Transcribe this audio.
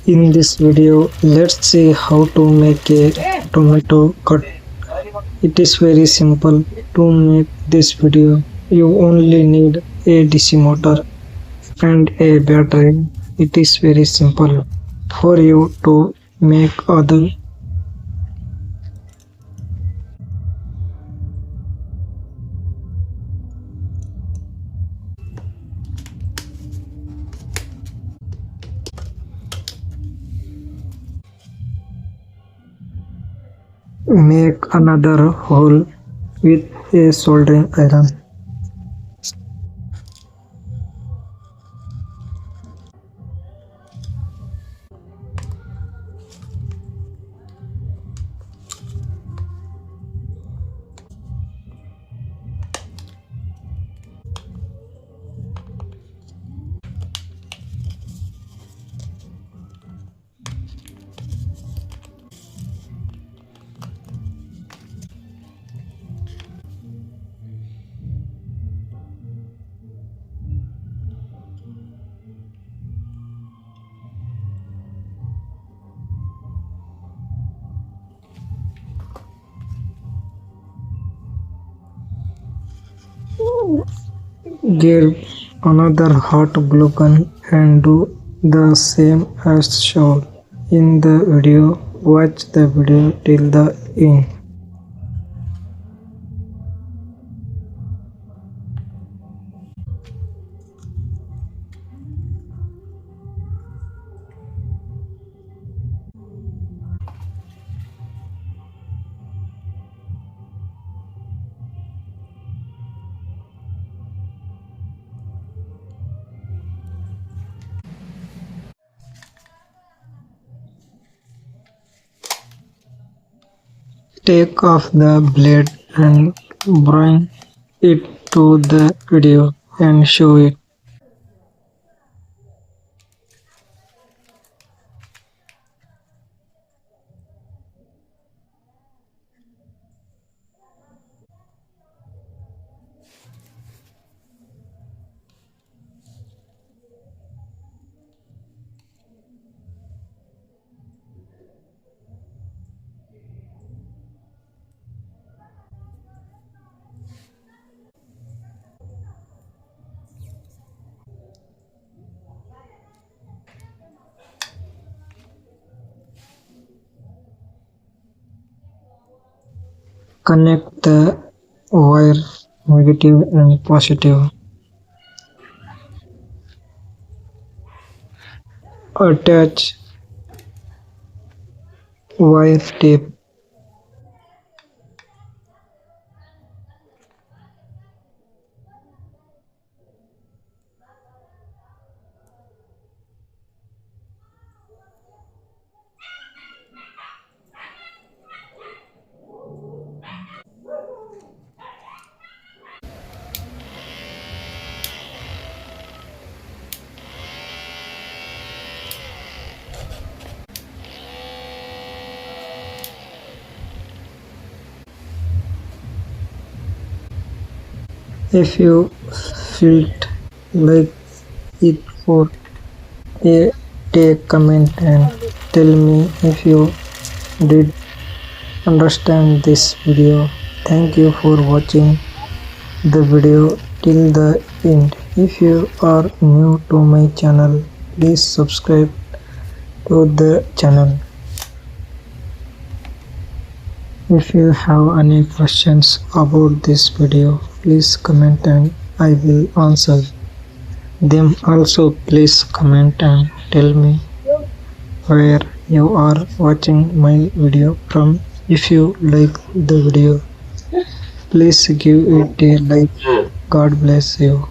In this video, let's see how to make a tomato cut. It is very simple. To make this video, you only need a DC motor and a battery. It is very simple for you to make other. Make another hole with a soldering iron. Get another hot glue gun and do the same as shown in the video. Watch the video till the end. Take off the blade and bring it to the video and show it. Connect the wire negative and positive. Attach wire tape. If you felt like it for a take comment and tell me if you did understand this video. Thank you for watching the video till the end. If you are new to my channel, please subscribe to the channel. If you have any questions about this video, please comment and I will answer them. Also, please comment and tell me where you are watching my video from. If you like the video, please give it a like. God bless you.